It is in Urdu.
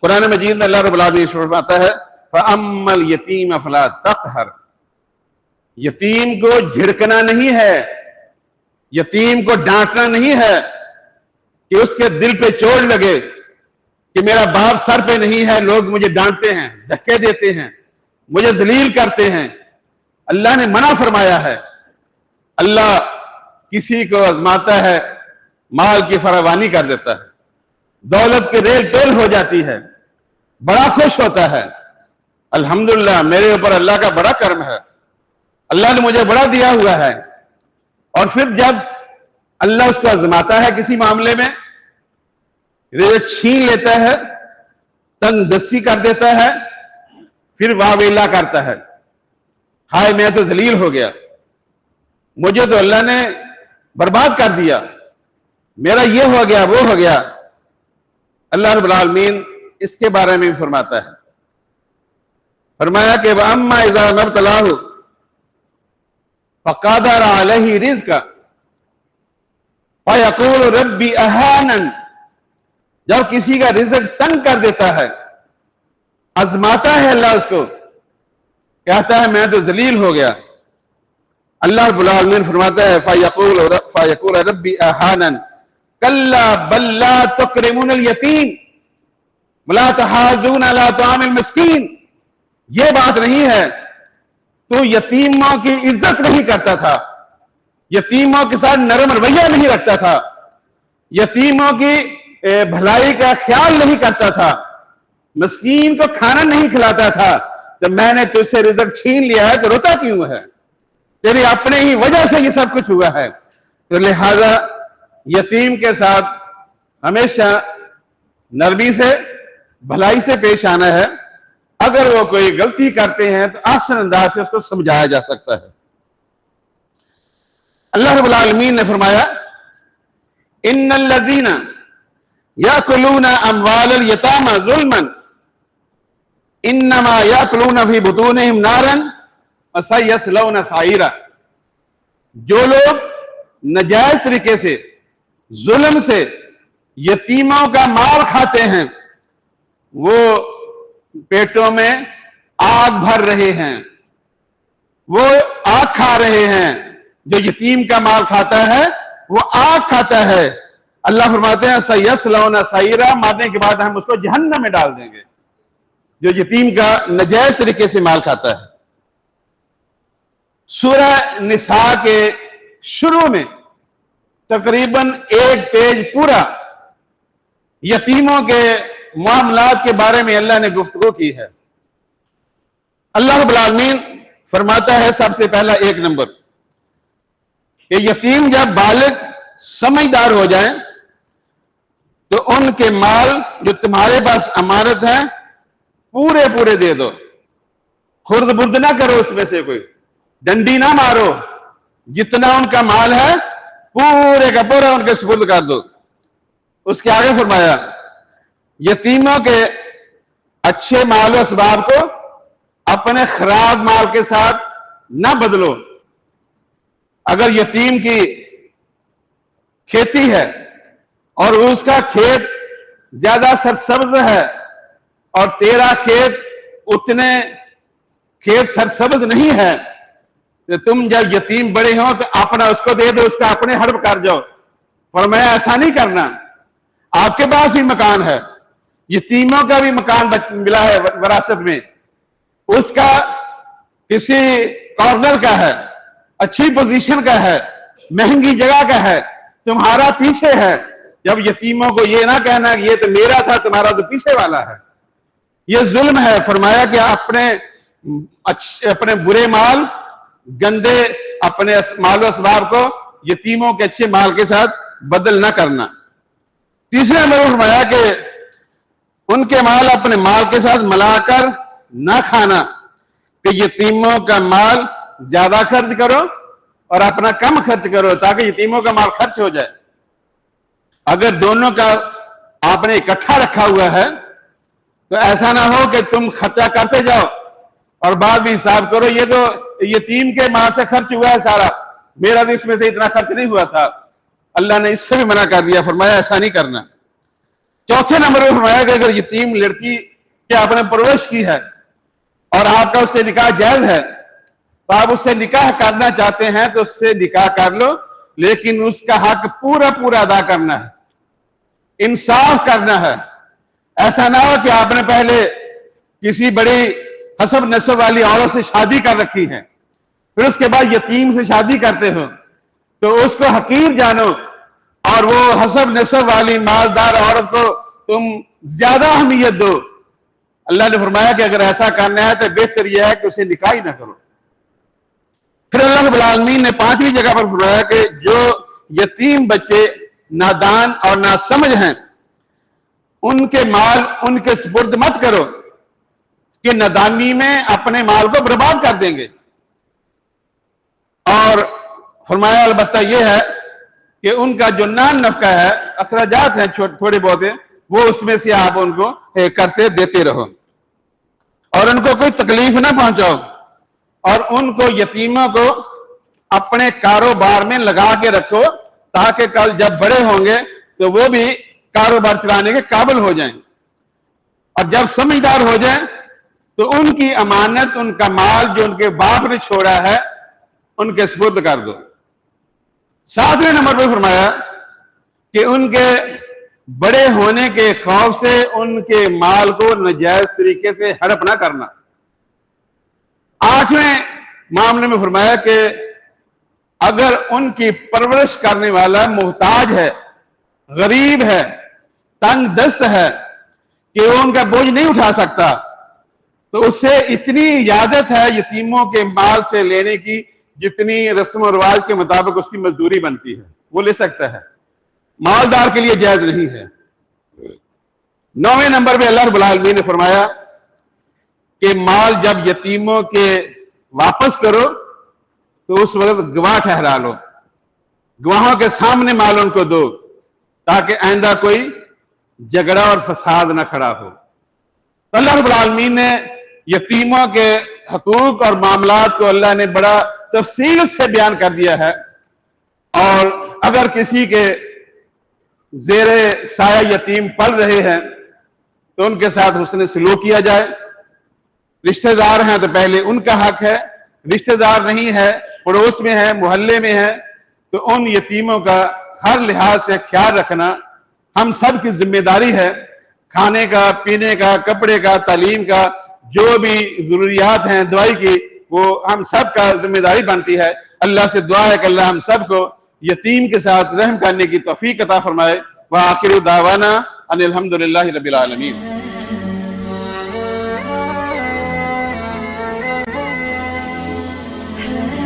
قرآن مجید میں اللہ رب العالمین فرماتا ہے فَأَمَّا الْيَتِيمَ فَلَا تَقْهَرْ، یتیم کو جھڑکنا نہیں ہے، یتیم کو ڈانٹنا نہیں ہے کہ اس کے دل پہ چوٹ لگے کہ میرا باپ سر پہ نہیں ہے، لوگ مجھے ڈانٹتے ہیں، دھکے دیتے ہیں، مجھے ذلیل کرتے ہیں۔ اللہ نے منع فرمایا ہے۔ اللہ کسی کو آزماتا ہے، مال کی فراوانی کر دیتا ہے، دولت کی ریل ٹول ہو جاتی ہے، بڑا خوش ہوتا ہے، الحمدللہ میرے اوپر اللہ کا بڑا کرم ہے، اللہ نے مجھے بڑا دیا ہوا ہے۔ اور پھر جب اللہ اس کو آزماتا ہے کسی معاملے میں، رزق چھین لیتا ہے، تنگ دستی کر دیتا ہے، پھر واہ ویلا کرتا ہے، ہائے میں تو ذلیل ہو گیا، مجھے تو اللہ نے برباد کر دیا، میرا یہ ہو گیا وہ ہو گیا۔ اللہ رب العالمین اس کے بارے میں بھی فرماتا ہے، فرمایا کہ وَأَمَّا إِذَا مَا ابْتَلَاهُ فَقَدَرَ عَلَيْهِ رِزْقَهُ فَيَقُولُ رَبِّ أَهَانَنِ، جب کسی کا رزق تنگ کر دیتا ہے، آزماتا ہے اللہ اس کو، کہتا ہے میں تو ذلیل ہو گیا۔ اللہ رب العالمین فرماتا ہے فَيَقُولُ رَبِّ أَهَانَنِ كَلَّا بَل لَّا تُكْرِمُونَ الْيَتِيمَ وَلَا تَحَاضُّونَ عَلَىٰ طَعَامِ الْمِسْكِينِ، یہ بات نہیں ہے، تو یتیموں کی عزت نہیں کرتا تھا، یتیموں کے ساتھ نرم رویہ نہیں رکھتا تھا، یتیموں کی بھلائی کا خیال نہیں کرتا تھا، مسکین کو کھانا نہیں کھلاتا تھا، تو میں نے تجھ سے رزق چھین لیا ہے تو روتا کیوں ہے؟ تیری اپنے ہی وجہ سے یہ سب کچھ ہوا ہے۔ تو لہذا یتیم کے ساتھ ہمیشہ نرمی سے بھلائی سے پیش آنا ہے، اگر وہ کوئی غلطی کرتے ہیں تو آسان انداز سے اس کو سمجھایا جا سکتا ہے۔ اللہ رب العالمین نے فرمایا ان الذین یاکلون اموال الیتامی ظلما انما یاکلون فی بطونہم نارا وسیصلون سعیرا، جو لوگ ناجائز طریقے سے ظلم سے یتیموں کا مال کھاتے ہیں وہ پیٹوں میں آگ بھر رہے ہیں، وہ آگ کھا رہے ہیں۔ جو یتیم کا مال کھاتا ہے وہ آگ کھاتا ہے۔ اللہ فرماتے ہیں سیصلون سعیرا، مارنے کے بعد ہم اس کو جہنم میں ڈال دیں گے، جو یتیم کا ناجائز طریقے سے مال کھاتا ہے۔ سورہ نساء کے شروع میں تقریباً 1 پیج پورا یتیموں کے معاملات کے بارے میں اللہ نے گفتگو کی ہے۔ اللہ رب العالمین فرماتا ہے سب سے پہلا 1 نمبر کہ یتیم جب بالغ سمجھدار ہو جائیں تو ان کے مال جو تمہارے پاس امانت ہیں پورے دے دو، خرد برد نہ کرو، اس میں سے کوئی ڈنڈی نہ مارو، جتنا ان کا مال ہے پورے کا پورا ان کے سپرد کر دو۔ اس کے آگے فرمایا یتیموں کے اچھے مال و اسباب کو اپنے خراب مال کے ساتھ نہ بدلو۔ اگر یتیم کی کھیتی ہے اور اس کا کھیت زیادہ سرسبز ہے اور تیرا کھیت اتنے کھیت سرسبز نہیں ہے، تو تم جب یتیم بڑے ہو تو اپنا اس کو دے دو، اس کا اپنے حرب کر جاؤ۔ فرمایا ایسا نہیں کرنا، آپ کے پاس بھی مکان ہے، یتیموں کا بھی مکان ملا ہے وراثت میں، اس کا کسی کارنر کا ہے، اچھی پوزیشن کا ہے، مہنگی جگہ کا ہے، تمہارا پیچھے ہے۔ جب یتیموں کو یہ نہ کہنا کہ یہ تو میرا تھا، تمہارا تو پیچھے والا ہے، یہ ظلم ہے۔ فرمایا کہ اپنے برے مال، گندے اپنے مال و اسباب کو یتیموں کے اچھے مال کے ساتھ بدل نہ کرنا۔ تیسرے نمبر فرمایا کہ ان کے مال اپنے مال کے ساتھ ملا کر نہ کھانا، کہ یتیموں کا مال زیادہ خرچ کرو اور اپنا کم خرچ کرو تاکہ یتیموں کا مال خرچ ہو جائے۔ اگر دونوں کا آپ نے اکٹھا رکھا ہوا ہے تو ایسا نہ ہو کہ تم خرچہ کرتے جاؤ اور بعد بھی حساب کرو یہ تو یتیم کے مال سے خرچ ہوا ہے سارا، میرا تو اس میں سے اتنا خرچ نہیں ہوا تھا۔ اللہ نے اس سے بھی منع کر دیا، فرمایا ایسا نہیں کرنا۔ چوتھے نمبر پہ فرمایا کہ اگر یتیم لڑکی کے آپ نے پرورش کی ہے اور آپ کا اس سے نکاح جائز ہے تو آپ اس سے نکاح کرنا چاہتے ہیں تو اس سے نکاح کر لو، لیکن اس کا حق پورا پورا ادا کرنا ہے، انصاف کرنا ہے۔ ایسا نہ ہو کہ آپ نے پہلے کسی بڑی حسب نسب والی عورت سے شادی کر رکھی ہے، پھر اس کے بعد یتیم سے شادی کرتے ہو تو اس کو حقیر جانو اور وہ حسب نسب والی مالدار عورت کو تم زیادہ اہمیت دو۔ اللہ نے فرمایا کہ اگر ایسا کرنا ہے تو بہتر یہ ہے کہ اسے نکاح ہی نہ کرو۔ پھر اللہ رب العالمین نے پانچویں جگہ پر فرمایا کہ جو یتیم بچے نادان اور ناسمجھ ہیں ان کے مال ان کے سپرد مت کرو کہ نادانی میں اپنے مال کو برباد کر دیں گے۔ اور فرمایا البتہ یہ ہے کہ ان کا جو نان نفقہ ہے، اخراجات ہیں تھوڑے بہت ہیں، وہ اس میں سے آپ ان کو کرتے دیتے رہو اور ان کو کوئی تکلیف نہ پہنچاؤ، اور ان کو یتیموں کو اپنے کاروبار میں لگا کے رکھو تاکہ کل جب بڑے ہوں گے تو وہ بھی کاروبار چلانے کے قابل ہو جائیں، اور جب سمجھدار ہو جائیں تو ان کی امانت، ان کا مال جو ان کے باپ نے چھوڑا ہے ان کے سپرد کر دو۔ ساتویں نمبر پہ فرمایا کہ ان کے بڑے ہونے کے خوف سے ان کے مال کو ناجائز طریقے سے ہڑپ نہ کرنا۔ آٹھویں معاملے میں فرمایا کہ اگر ان کی پرورش کرنے والا محتاج ہے، غریب ہے، تنگ دست ہے کہ وہ ان کا بوجھ نہیں اٹھا سکتا تو اس سے اتنی اجازت ہے یتیموں کے مال سے لینے کی جتنی رسم و رواج کے مطابق اس کی مزدوری بنتی ہے وہ لے سکتا ہے، مالدار کے لیے جائز نہیں ہے۔ نویں نمبر پہ اللہ رب العالمین نے فرمایا کہ مال جب یتیموں کے واپس کرو تو اس وقت گواہ ٹھہرا لو، گواہوں کے سامنے مال ان کو دو تاکہ آئندہ کوئی جھگڑا اور فساد نہ کھڑا ہو۔ تو اللہ رب العالمین نے یتیموں کے حقوق اور معاملات کو اللہ نے بڑا تفصیل سے بیان کر دیا ہے، اور اگر کسی کے زیر سایہ یتیم پل رہے ہیں تو ان کے ساتھ حسن سلوک کیا جائے، رشتہ دار ہیں تو پہلے ان کا حق ہے، رشتہ دار نہیں ہے، پڑوس میں ہے، محلے میں ہے، تو ان یتیموں کا ہر لحاظ سے خیال رکھنا ہم سب کی ذمہ داری ہے۔ کھانے کا، پینے کا، کپڑے کا، تعلیم کا، جو بھی ضروریات ہیں دوائی کی، وہ ہم سب کا ذمہ داری بنتی ہے۔ اللہ سے دعا ہے کہ اللہ ہم سب کو یتیم کے ساتھ رحم کرنے کی توفیق عطا فرمائے۔ وآخر دعوانا ان الحمدللہ رب العالمین۔ ہے